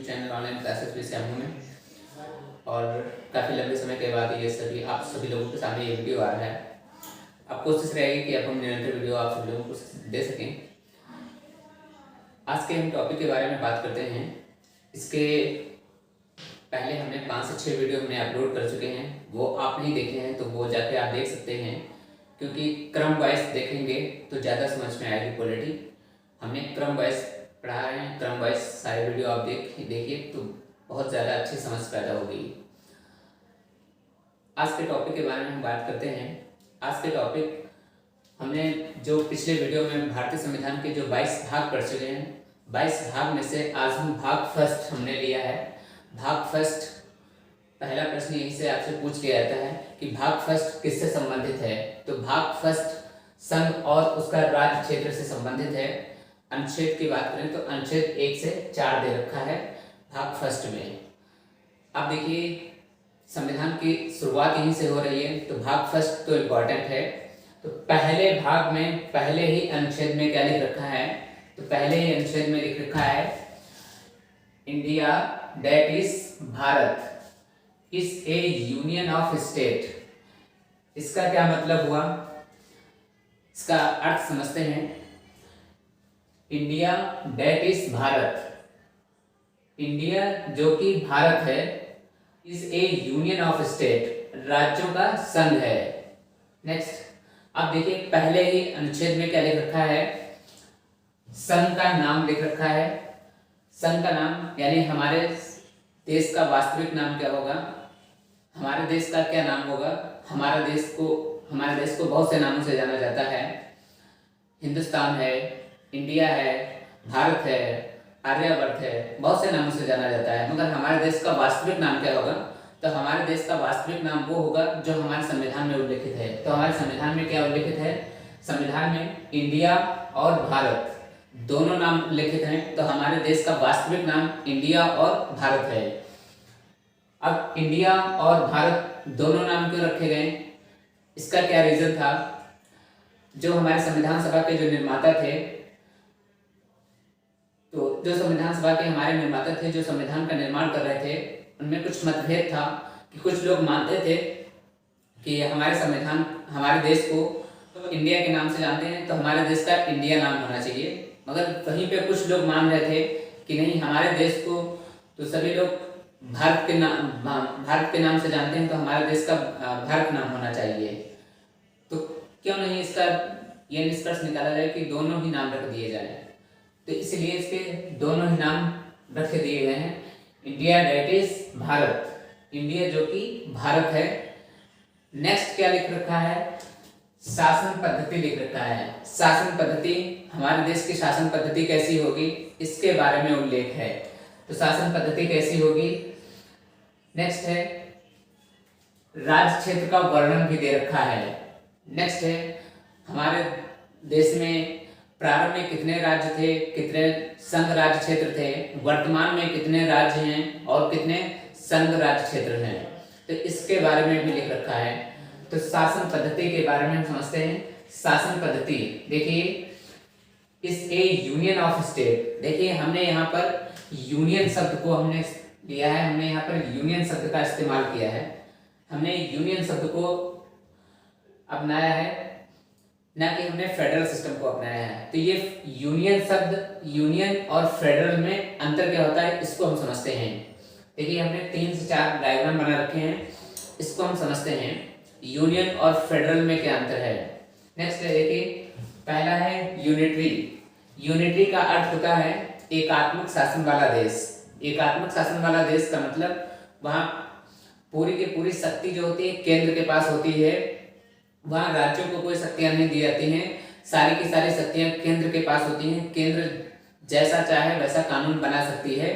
YouTube channel online classes भी श्यामू में, और काफ़ी लंबे समय के बाद ये सभी आप सभी लोगों के सामने ये वीडियो आ रहा है। अब कोशिश रहेगी कि अब हम निरंतर वीडियो आप सभी लोगों को दे सकें। आज के हम टॉपिक के बारे में बात करते हैं। इसके पहले हमने 5 से 6 वीडियो हमने अपलोड कर चुके हैं, वो आप नहीं देखे हैं तो वो जाके आप देख सकते हैं, क्योंकि क्रम वाइज देखेंगे तो ज़्यादा समझ में आएगी क्वालिटी। हमने क्रम वाइज पढ़ा है, क्रम वाइज सारे वीडियो आप देखिए तो बहुत ज़्यादा अच्छी समझ पैदा होगी। आज के टॉपिक के बारे में हम बात करते हैं। आज के टॉपिक हमने जो पिछले वीडियो में भारतीय संविधान के जो 22 भाग पढ़ चुके हैं, 22 भाग में से आज हम भाग फर्स्ट हमने लिया है। भाग फर्स्ट, पहला प्रश्न यहीं से आपसे पूछ लिया जाता है कि भाग फर्स्ट किससे संबंधित है। तो भाग फर्स्ट संघ और उसका राज्य क्षेत्र से संबंधित है। अनुच्छेद की बात करें तो अनुच्छेद 1 से 4 दे रखा है भाग फर्स्ट में। अब देखिए, संविधान की शुरुआत यहीं से हो रही है, तो भाग फर्स्ट तो इम्पोर्टेंट है। तो पहले भाग में पहले ही अनुच्छेद में क्या लिख रखा है, तो पहले ही अनुच्छेद में लिख रखा है India that is Bharat is A union of state. इसका क्या मतलब हुआ, इसका अर्थ समझते हैं। India that is Bharat, India जो कि भारत है, is A union of state, राज्यों का संघ है। नेक्स्ट, अब देखिए पहले ही अनुच्छेद में क्या लिख रखा है, संघ का नाम लिख रखा है। संघ का नाम यानी हमारे देश का वास्तविक नाम क्या होगा, हमारे देश का क्या नाम होगा। हमारे देश को बहुत से नामों से जाना जाता है। हिंदुस्तान है, इंडिया है, भारत है, आर्यावर्त है, बहुत से नामों से जाना जाता है। मगर हमारे देश का वास्तविक नाम क्या होगा, तो हमारे देश का वास्तविक नाम वो होगा जो हमारे संविधान में उल्लेखित है। तो हमारे संविधान में क्या उल्लेखित है, संविधान में इंडिया और भारत दोनों नाम उल्लेखित हैं। तो हमारे देश का वास्तविक नाम इंडिया और भारत है। अब इंडिया और भारत दोनों नाम क्यों रखे गए, इसका क्या रीजन था। जो हमारे संविधान सभा के जो निर्माता थे, तो जो संविधान सभा के हमारे निर्माता थे, जो संविधान का निर्माण कर रहे थे, उनमें कुछ मतभेद था कि कुछ लोग मानते थे कि हमारे संविधान हमारे देश को तो इंडिया के नाम से जानते हैं, तो हमारे देश का इंडिया नाम होना चाहिए। मगर वहीं पे कुछ लोग मान रहे थे कि नहीं, हमारे देश को तो सभी लोग भारत के नाम से जानते हैं, तो हमारे देश का भारत नाम होना चाहिए। तो क्यों नहीं इसका ये निष्कर्ष निकाला जाए कि दोनों ही नाम रख दिए जाए। तो इसलिए इसके दोनों ही नाम रख दिए गए हैं। India that is Bharat, India जो कि भारत है। नेक्स्ट क्या लिख रखा है, शासन पद्धति लिख रखा है। शासन पद्धति, हमारे देश की शासन पद्धति कैसी होगी, इसके बारे में उल्लेख है। तो शासन पद्धति कैसी होगी। नेक्स्ट है, राज्य क्षेत्र का वर्णन भी दे रखा है। नेक्स्ट है, हमारे देश में प्रारंभ में कितने राज्य थे, कितने संघ राज्य क्षेत्र थे, वर्तमान में कितने राज्य हैं और कितने संघ राज्य क्षेत्र हैं, तो इसके बारे में भी लिख रखा है। तो शासन पद्धति के बारे में हम समझते हैं। शासन पद्धति देखिए, इस ए यूनियन ऑफ स्टेट, देखिए हमने यहाँ पर यूनियन शब्द को हमने लिया है, हमने यहाँ पर यूनियन शब्द का इस्तेमाल किया है। हमने यूनियन शब्द को अपनाया है, ना कि हमने फेडरल सिस्टम को अपनाया है। तो ये यूनियन शब्द, यूनियन और फेडरल में अंतर क्या होता है, इसको हम समझते हैं। देखिए हमने 3 से 4 डायग्राम बना रखे हैं, इसको हम समझते हैं यूनियन और फेडरल में क्या अंतर है। नेक्स्ट है, देखिए पहला है यूनिटरी। यूनिटरी का अर्थ होता है एकात्मक शासन वाला देश। एकात्मक शासन वाला देश का मतलब वहाँ पूरी की पूरी शक्ति जो होती है केंद्र के पास होती है, वहाँ राज्यों को कोई शक्तियां नहीं दी जाती हैं, सारी की सारी शक्तियां केंद्र के पास होती हैं। केंद्र जैसा चाहे वैसा कानून बना सकती है,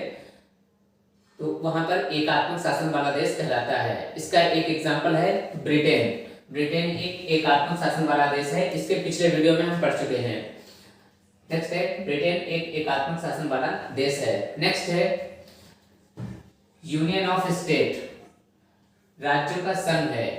तो वहां पर एकात्मक शासन वाला देश कहलाता है। इसका एक एग्जांपल है ब्रिटेन। ब्रिटेन एक एकात्मक शासन वाला देश है, इसके पिछले वीडियो में हम पढ़ चुके हैं। नेक्स्ट है, ब्रिटेन एक एकात्मक शासन वाला देश है। नेक्स्ट है यूनियन ऑफ स्टेट, राज्यों का संघ है।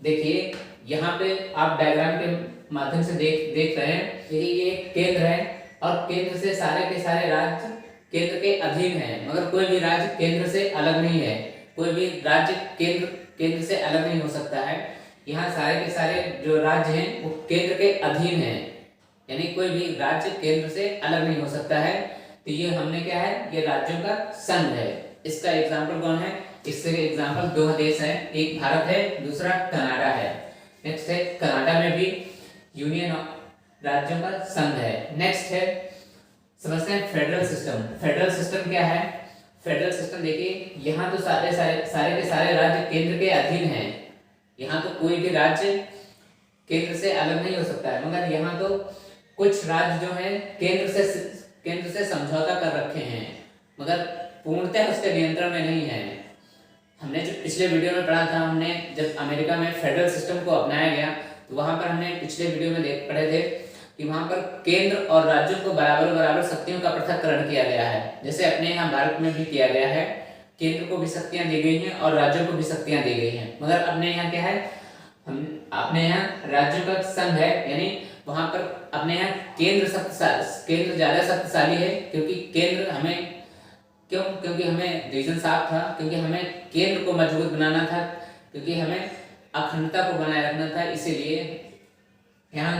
देखिए यहाँ पे आप डायग्राम के माध्यम से देख रहे हैं, देखिए ये केंद्र है और केंद्र से सारे के सारे राज्य केंद्र के अधीन है, मगर कोई भी राज्य केंद्र से अलग नहीं है। कोई भी राज्य केंद्र से अलग नहीं हो सकता है। यहाँ सारे के सारे जो राज्य हैं वो केंद्र के अधीन है, यानी कोई भी राज्य केंद्र से अलग नहीं हो सकता है। तो ये हमने क्या है, ये राज्यों का संघ है। इसका एग्जाम्पल कौन है? इससे एग्जाम्पल दो देश है, एक भारत है, दूसरा कनाडा है। नेक्स्ट है कनाडा में भी यूनियन राज्यों का संघ है। नेक्स्ट है समझते हैं फेडरल सिस्टम। फेडरल सिस्टम क्या है? फेडरल सिस्टम देखिए, यहाँ तो सारे के सारे राज्य केंद्र के अधीन हैं। यहाँ तो कोई भी राज्य केंद्र से अलग नहीं हो सकता है, मगर यहाँ तो कुछ राज्य जो है केंद्र से समझौता कर रखे हैं, मगर पूर्णतः उसके नियंत्रण में नहीं है। हमने जो पिछले वीडियो में पढ़ा था, हमने जब अमेरिका में फेडरल सिस्टम को अपनाया गया तो वहां पर हमने पिछले वीडियो में पढ़े थे कि वहां पर केंद्र और राज्यों को बराबर शक्तियों का पृथक्करण किया गया है। जैसे अपने यहाँ भारत में भी किया गया है, केंद्र को भी शक्तियां दी गई हैं और राज्यों को भी शक्तियां दी गई हैं। मगर अपने यहाँ क्या है, हम अपने यहाँ राज्यों का संघ है, यानी वहां पर अपने यहाँ केंद्र ज्यादा शक्तिशाली है, क्योंकि केंद्र हमें क्योंकि हमें रीजन साफ था, क्योंकि हमें केंद्र को मजबूत बनाना था, क्योंकि हमें अखंडता को बनाए रखना था। इसीलिए यहाँ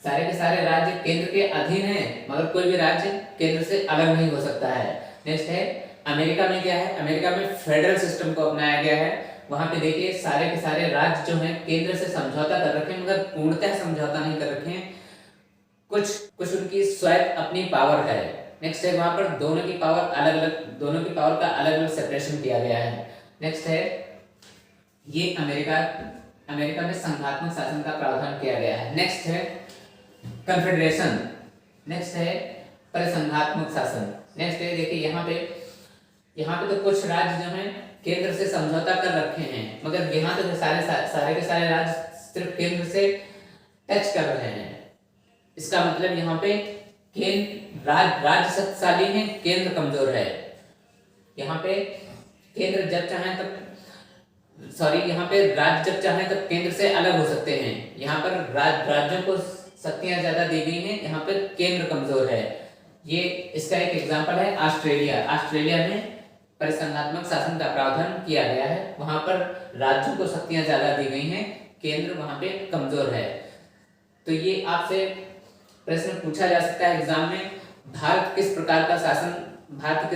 सारे के सारे राज्य केंद्र के अधीन हैं, मगर कोई भी राज्य केंद्र से अलग नहीं हो सकता है। नेक्स्ट है अमेरिका में क्या है, अमेरिका में फेडरल सिस्टम को अपनाया गया है। वहां पे देखिए सारे के सारे राज्य जो हैं केंद्र से समझौता कर रखे हैं, मगर पूर्णतः समझौता नहीं कर रखे हैं। कुछ उनकी स्वयं अपनी पावर है। नेक्स्ट है वहां पर दोनों की पावर का अलग अलग सेपरेशन किया गया है। नेक्स्ट है ये अमेरिका में संघात्मक शासन का प्रावधान किया गया है। नेक्स्ट है कन्फेडरेशन। नेक्स्ट है परिसंघात्मक शासन। नेक्स्ट है देखिए यहाँ पे तो कुछ राज्य जो हैं केंद्र से समझौता कर रखे हैं, मगर यहाँ तो सारे के सारे राज्य सिर्फ केंद्र से टच कर रहे हैं। इसका मतलब यहाँ पे राज्य शक्तिशाली है, केंद्र कमजोर है। यहाँ पे केंद्र जब चाहे तब यहाँ पे राज्य जब चाहे तब केंद्र से अलग हो सकते हैं। यहाँ पर राज्यों को शक्तियां ज्यादा दी गई हैं, यहाँ पर केंद्र कमजोर है। ये इसका एक एग्जांपल है ऑस्ट्रेलिया में परिसंघात्मक शासन का प्रावधान किया गया है। वहां पर राज्यों को शक्तियां ज्यादा दी गई हैं, केंद्र वहां पे कमजोर है। तो ये आपसे प्रश्न पूछा जा सकता है एग्जाम में, भारत किस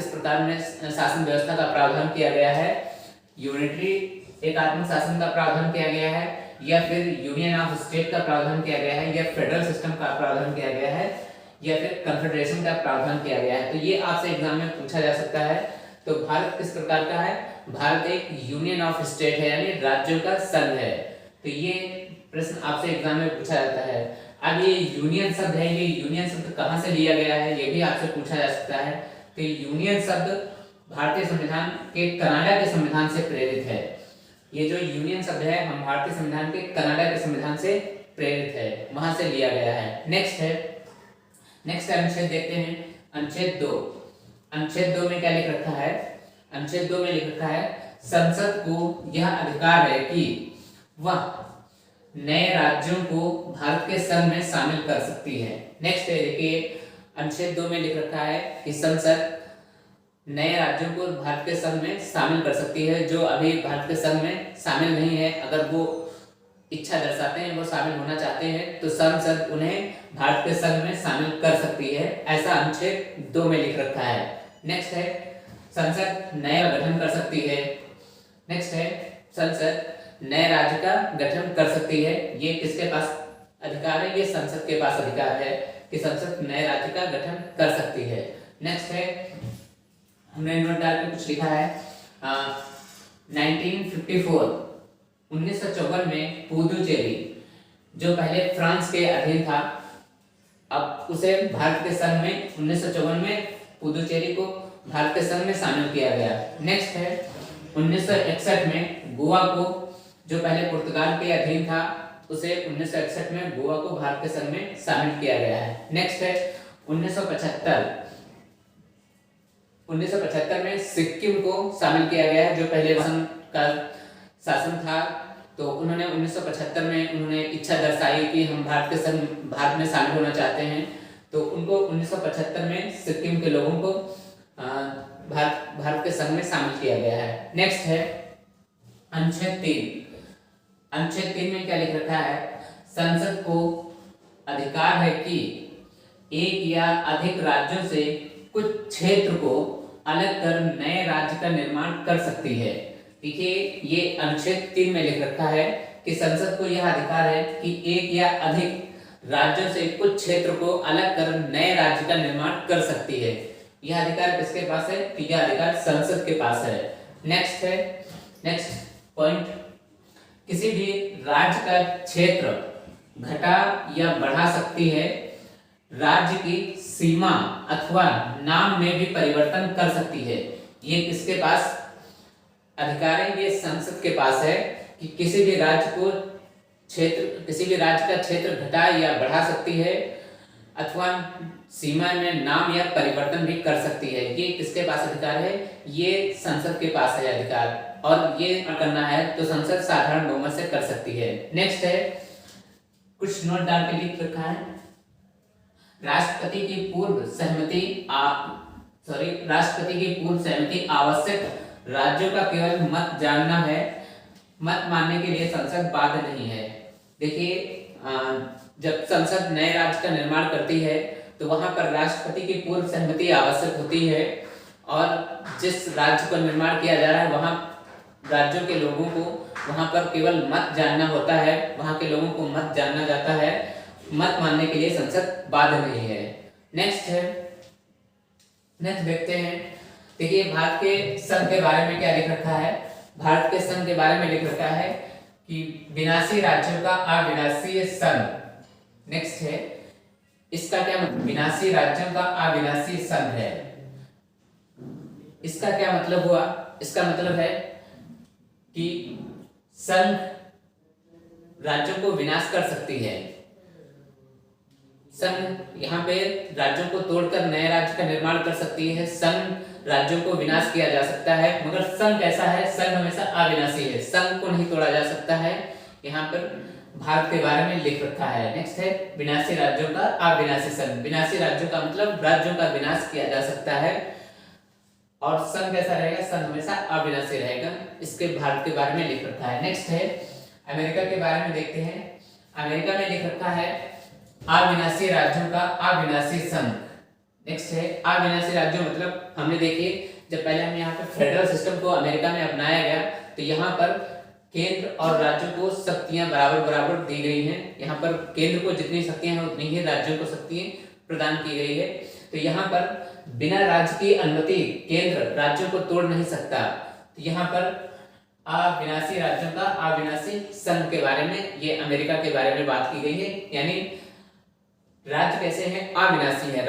प्रकार में शासन व्यवस्था का प्रावधान किया गया है? यूनिटरी एकात्मक शासन का प्रावधान किया गया है, या फिर यूनियन ऑफ स्टेट का प्रावधान किया गया है, या फेडरल सिस्टम का प्रावधान किया गया है, या फिर कन्फेडरेशन का प्रावधान किया गया है? तो ये आपसे एग्जाम में पूछा जा सकता है। तो भारत किस प्रकार का है? भारत एक यूनियन ऑफ स्टेट है, यानी राज्यों का संघ है। तो ये प्रश्न आपसे एग्जाम में पूछा जाता है। अब ये यूनियन शब्द है, ये यूनियन शब्द कहाँ से लिया गया है, ये भी आपसे पूछा जा सकता है। तो यूनियन शब्द भारतीय संविधान के कनाडा के संविधान से प्रेरित है। ये जो यूनियन शब्द है हम भारतीय संविधान के कनाडा के संविधान से प्रेरित है, वहां से लिया गया है। नेक्स्ट अनुच्छेद देखते हैं, अनुच्छेद 2। अनुच्छेद 2 में क्या लिख रखा है? अनुच्छेद 2 में लिख रखा है संसद को यह अधिकार है कि वह नए राज्यों को भारत के संघ में शामिल कर सकती है। नेक्स्ट है देखिए अनुच्छेद 2 में लिख रखा है कि संसद नए राज्यों को भारत के संघ में शामिल कर सकती है। जो अभी भारत के संघ में शामिल नहीं है, अगर वो इच्छा दर्शाते हैं, वो शामिल होना चाहते हैं, तो संसद उन्हें भारत के संघ में शामिल कर सकती है, ऐसा अनुच्छेद 2 में लिख रखा है। नेक्स्ट है संसद नया गठन कर सकती है। नेक्स्ट है संसद नए राज्य का गठन कर सकती है। ये किसके पास अधिकार है? ये संसद के पास अधिकार है कि संसद नए राज्य का गठन कर सकती है। नेक्स्ट है हमने नोट डाल के कुछ लिखा है 1954 में पुदुचेरी जो पहले फ्रांस के अधीन था, अब उसे भारत के संघ में 1954 में पुदुचेरी को भारत के संघ में शामिल किया गया। नेक्स्ट है 1961 में गोवा को, जो पहले पुर्तगाल के अधीन था, उसे 1961 में गोवा को भारत के संघ में शामिल किया गया है। नेक्स्ट है 1975 में सिक्किम को शामिल किया गया है, जो पहले का शासन था। तो उन्होंने 1975 में उन्होंने इच्छा दर्शाई कि हम भारत में शामिल होना चाहते हैं। तो उनको 1975 में सिक्किम के लोगों को भारत के संघ में शामिल किया गया है। नेक्स्ट है अनुच्छेद 3। अनुच्छेद 3 में क्या लिख रखा है? संसद को अधिकार है कि एक या अधिक राज्यों से कुछ क्षेत्र को अलग कर नए राज्य का निर्माण कर सकती है। देखिए ये अनुच्छेद 3 में लिख रखा है कि संसद को यह अधिकार है कि एक या अधिक राज्यों से कुछ क्षेत्र को अलग कर नए राज्य का निर्माण कर सकती है। यह अधिकार किसके पास है? तो यह अधिकार संसद के पास है। नेक्स्ट पॉइंट, किसी भी राज्य का क्षेत्र घटा या बढ़ा सकती है, राज्य की सीमा अथवा नाम में भी परिवर्तन कर सकती है। ये किसके पास अधिकार है? ये संसद के पास है कि किसी भी राज्य का क्षेत्र घटा या बढ़ा सकती है अथवा सीमा में नाम या परिवर्तन भी कर सकती है। ये किसके पास अधिकार है? ये संसद के पास है अधिकार, और ये करना है तो संसद साधारण बहुमत से कर सकती है। नेक्स्ट है, कुछ नोट डाल के लिख रखा है, राष्ट्रपति की पूर्व सहमति आवश्यक राज्यों का केवल मत जानना है, मत मानने के लिए संसद बाध्य नहीं है। देखिए जब संसद नए राज्य का निर्माण करती है तो वहां पर राष्ट्रपति की पूर्व सहमति आवश्यक होती है, और जिस राज्य का निर्माण किया जा रहा है वहां राज्यों के लोगों को वहां पर केवल मत जानना होता है, वहां के लोगों को मत जानना जाता है, मत मानने के लिए संसद बाध्य नहीं है। नेक्स्ट देखते हैं, देखिए भारत के संघ के बारे में क्या लिख रखा है? भारत के संघ के बारे में लिख रखा है कि विनाशी राज्यों का अविनाशी संघ। नेक्स्ट है, इसका क्या मतलब? विनाशी राज्यों का अविनाशी संघ है। इसका क्या मतलब हुआ? इसका मतलब है कि संघ राज्यों को विनाश कर सकती है। संघ यहाँ पे राज्यों को तोड़कर नए राज्य का निर्माण कर सकती है। संघ राज्यों को विनाश किया जा सकता है, मगर संघ कैसा है? संघ हमेशा अविनाशी है, संघ को नहीं तोड़ा जा सकता है। यहाँ पर भारत के बारे में लिख रखा है। नेक्स्ट है, विनाशी राज्यों का अविनाशी संघ। विनाशी राज्यों का मतलब राज्यों का विनाश किया जा सकता है, और संघ कैसा रहेगा? संघ हमेशा अविनाशी रहेगा। इसके भारत के बारे में लिख रखा है। नेक्स्ट है, अमेरिका के बारे में देखते हैं। अमेरिका में लिख रखा है अविनाशी राज्यों का अविनाशी संघ। नेक्स्ट है, अविनाशी राज्यों मतलब हमने देखिए जब पहले हम यहाँ पर फेडरल सिस्टम को अमेरिका में अपनाया गया तो यहाँ पर केंद्र और राज्यों को शक्तियां बराबर दी गई हैं। यहाँ पर केंद्र को जितनी शक्तियां हैं उतनी ही राज्यों को शक्तियां प्रदान की गई है। तो यहाँ पर बिना राज्य की अनुमति केंद्र राज्यों को तोड़ नहीं सकता। तो यहाँ पर अविनाशी राज्यों का अविनाशी संघ के बारे में, ये अमेरिका के बारे में बात की गई है। यानी राज्य कैसे हैं? अविनाशी है।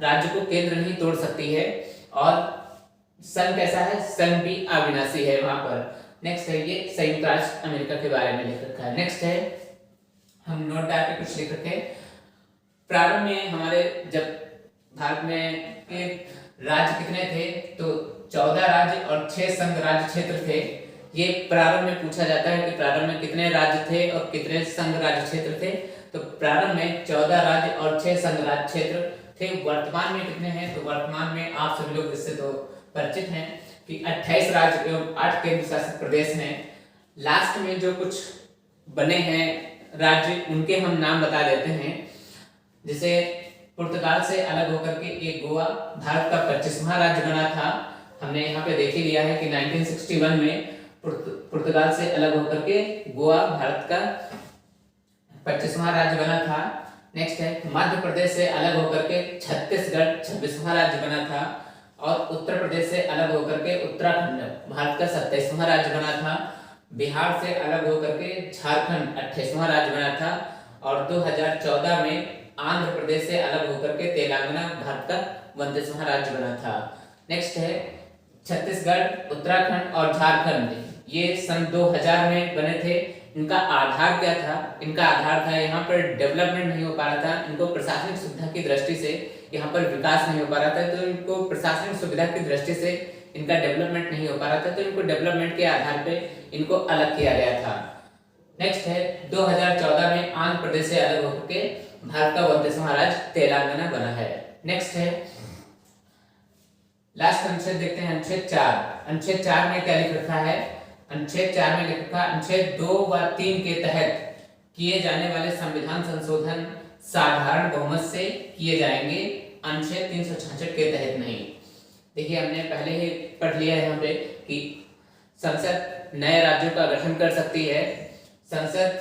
राज्य को केंद्र नहीं तोड़ सकती है, और संघ कैसा है? संघ भी अविनाशी है वहां पर। नेक्स्ट है, ये संयुक्त राष्ट्र अमेरिका के बारे में लिख रखा है। नेक्स्ट है, हम नोट डाल के कुछ लिख रखे हैं। प्रारंभ में हमारे जब भारत में के राज्य कितने थे? तो 14 राज्य और 6 संघ राज्य क्षेत्र थे। ये प्रारंभ में पूछा जाता है कि प्रारंभ में कितने राज्य थे और कितने संघ राज्य क्षेत्र थे। तो प्रारंभ में 14 राज्य और 6 संघ राज्य क्षेत्र थे। वर्तमान में कितने हैं? तो वर्तमान में आप सभी लोग इससे तो परिचित हैं कि 28 राज्य एवं 8 केंद्र शासित प्रदेश हैं। लास्ट में जो कुछ बने हैं राज्य, उनके हम नाम बता देते हैं। जैसे पुर्तगाल से अलग होकर के एक गोवा भारत का 25वां राज्य बना था। हमने यहाँ पे देख ही लिया है कि 1961 में पुर्तगाल से अलग होकर के गोवा भारत का 25वां राज्य बना था। नेक्स्ट है, मध्य प्रदेश से अलग होकर के छत्तीसगढ़ 26वां राज्य बना था, और उत्तर प्रदेश से अलग होकर के उत्तराखंड भारत का 27वां राज्य बना था। बिहार से अलग होकर के झारखंड 28वां राज्य बना था, और 2014 में आंध्र प्रदेश से अलग होकर के तेलंगाना भारत का 29वां राज्य बना था। नेक्स्ट है, छत्तीसगढ़, उत्तराखंड और झारखंड ये सन 2000 में बने थे। इनका आधार क्या था? इनका आधार था यहाँ पर डेवलपमेंट नहीं हो पा रहा था, इनको प्रशासनिक सुविधा की दृष्टि से यहाँ पर विकास नहीं हो पा रहा था, तो इनको प्रशासनिक सुविधा की दृष्टि से इनका डेवलपमेंट नहीं हो पा रहा था, तो इनको डेवलपमेंट के आधार पे इनको अलग किया गया था। नेक्स्ट है, 2014 में आंध्र प्रदेश से अलग होकर के भारत का 29वां राज्य तेलंगाना बना है। नेक्स्ट है, लास्ट अनुच्छेद देखते हैं, अनुच्छेद 4। अनुच्छेद 4 में क्या लिख रखा है? अनुच्छेद 4 में लिख रखा है, अनुच्छेद 2 व 3 के तहत किए जाने वाले संविधान संशोधन साधारण बहुमत से किए जाएंगे, अनुच्छेद 366 के तहत नहीं। देखिए, हमने पहले ही पढ़ लिया है यहाँ पे कि संसद नए राज्यों का गठन कर सकती है, संसद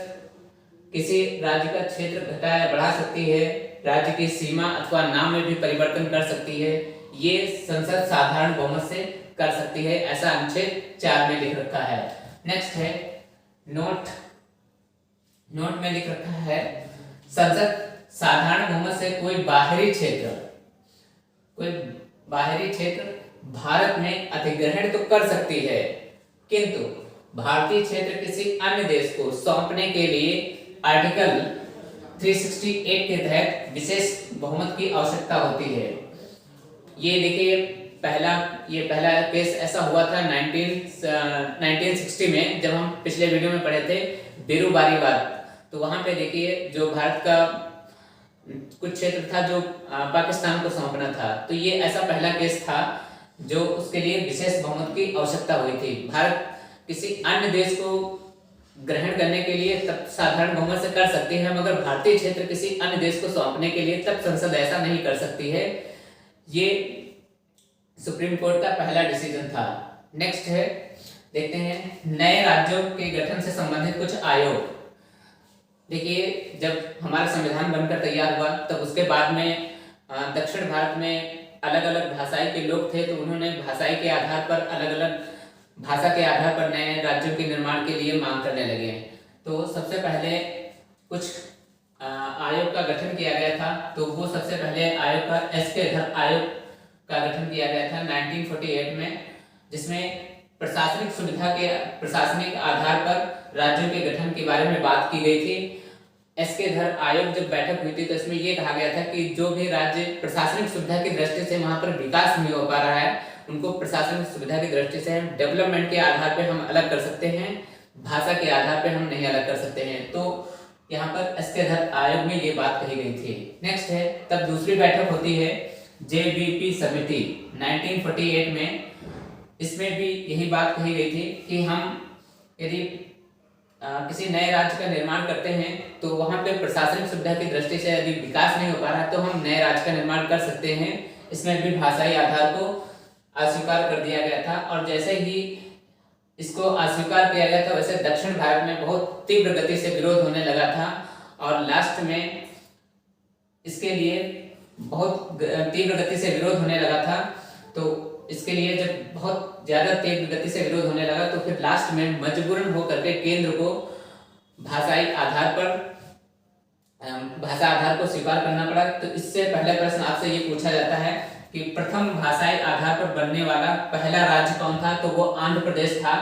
किसी राज्य का क्षेत्र घटा या बढ़ा सकती है, राज्य की सीमा अथवा नाम में भी परिवर्तन कर सकती है, ये संसद साधारण बहुमत से कर सकती है, ऐसा अनुच्छेद 4 में लिख रखा है। नेक्स्ट है नोट में लिख रखा है, संसद साधारण बहुमत से कोई बाहरी क्षेत्र भारत में अधिग्रहण तो कर सकती है, किंतु भारतीय क्षेत्र किसी अन्य देश को सौंपने के लिए आर्टिकल 368 के तहत विशेष बहुमत की आवश्यकता होती है। ये देखिए, पहला केस ऐसा हुआ था 1960 में, जब हम पिछले वीडियो में पढ़े थे बिरूबारीवाद। तो वहां पे देखिए, जो भारत का कुछ क्षेत्र था जो पाकिस्तान को सौंपना था, तो ये ऐसा पहला केस था जो उसके लिए विशेष बहुमत की आवश्यकता हुई थी। भारत किसी अन्य देश को ग्रहण करने के लिए तब साधारण बहुमत से कर सकती है, मगर भारतीय क्षेत्र किसी अन्य देश को सौंपने के लिए तब संसद ऐसा नहीं कर सकती है। ये सुप्रीम कोर्ट का पहला डिसीजन था। नेक्स्ट है, देखते हैं नए राज्यों के गठन से संबंधित कुछ आयोग। देखिए, जब हमारा संविधान बनकर तैयार हुआ तब उसके बाद में दक्षिण भारत में अलग अलग भाषाई के लोग थे, तो उन्होंने भाषाई के आधार पर अलग-अलग भाषा के आधार पर नए राज्यों के निर्माण के लिए मांग करने लगे। तो सबसे पहले कुछ आयोग का गठन किया गया था। तो वो सबसे पहले आयोग का एसके धर आयोग का गठन किया गया था 1948 में, जिसमें प्रशासनिक आधार पर राज्यों के गठन के बारे में बात की गई थी। एसके धर आयोग जब बैठक हुई थी तो इसमें यह कहा गया था कि जो भी राज्य प्रशासनिक सुविधा की दृष्टि से वहां पर विकास नहीं हो पा रहा है, उनको प्रशासनिक सुविधा की दृष्टि से डेवलपमेंट के आधार पे हम अलग कर सकते हैं, भाषा के आधार पे हम नहीं अलग कर सकते हैं। तो यहाँ पर एसके धर आयोग में ये बात कही गई थी। नेक्स्ट है, तब दूसरी बैठक होती है जेबीपी समिति 1948 में। इसमें भी यही बात कही गई थी कि हम यदि किसी नए राज्य का निर्माण करते हैं तो वहां पे प्रशासनिक सुविधा की दृष्टि से यदि विकास नहीं हो पा रहा तो हम नए राज्य का निर्माण कर सकते हैं। इसमें भी भाषाई आधार को अस्वीकार कर दिया गया था, और जैसे ही इसको अस्वीकार किया गया था वैसे दक्षिण भारत में बहुत तीव्र गति से विरोध होने लगा था, और लास्ट में इसके लिए बहुत तीव्र गति से विरोध होने लगा था। तो इसके लिए जब बहुत ज्यादा तीव्र गति से विरोध होने लगा तो फिर लास्ट में मजबूरन होकर के केंद्र को भाषाई आधार पर भाषा आधार को स्वीकार करना पड़ा। तो इससे पहले प्रश्न आपसे ये पूछा जाता है कि प्रथम भाषाई आधार पर बनने वाला पहला राज्य कौन था? तो वो आंध्र प्रदेश था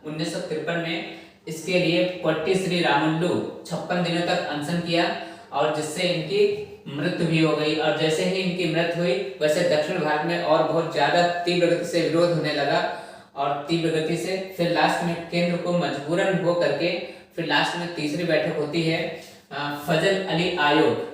1953 में। इसके लिए पट्टी श्री रामुलु 56 दिनों तक अनशन किया, और जिससे इनकी मृत्यु भी हो गई। और जैसे ही इनकी मृत्यु हुई वैसे दक्षिण भारत में और बहुत ज्यादा तीव्र गति से विरोध होने लगा, और तीव्र गति से फिर लास्ट में केंद्र को मजबूरन हो करके फिर लास्ट में तीसरी बैठक होती है फजल अली आयोग।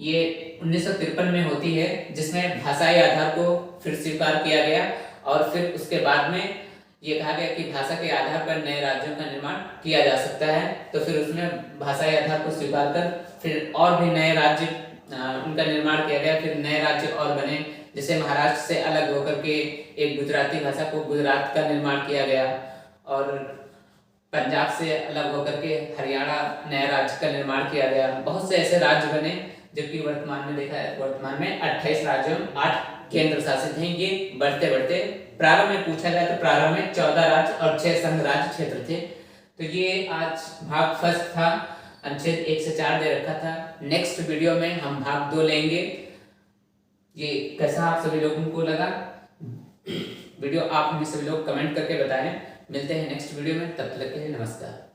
ये 1953 में होती है, जिसमें भाषाई आधार को फिर स्वीकार किया गया, और फिर उसके बाद में ये कहा गया कि भाषा के आधार पर नए राज्यों का निर्माण किया जा सकता है। तो फिर उसमें भाषाई आधार को स्वीकार कर फिर और भी नए राज्य उनका निर्माण किया गया। फिर नए राज्य और बने, जैसे महाराष्ट्र से अलग होकर के एक गुजराती भाषा को गुजरात का निर्माण किया गया, और पंजाब से अलग होकर के हरियाणा नए राज्य का निर्माण किया गया। बहुत से ऐसे राज्य बने, जबकि वर्तमान में देखा है वर्तमान में 28 राज्यों 8 केंद्र शासित हैं। ये बढ़ते बढ़ते प्रारंभ में पूछा जाए तो प्रारंभ में 14 राज्य और 6 संघ राज्य क्षेत्र थे। तो ये आज भाग फर्स्ट था, अनुच्छेद 1 से 4 दे रखा था। नेक्स्ट वीडियो में हम भाग 2 लेंगे। ये कैसा आप सभी लोगों को लगा वीडियो, आप हमें सभी लोग कमेंट करके बताएं। मिलते हैं नेक्स्ट वीडियो में, तब तक के लिए नमस्कार।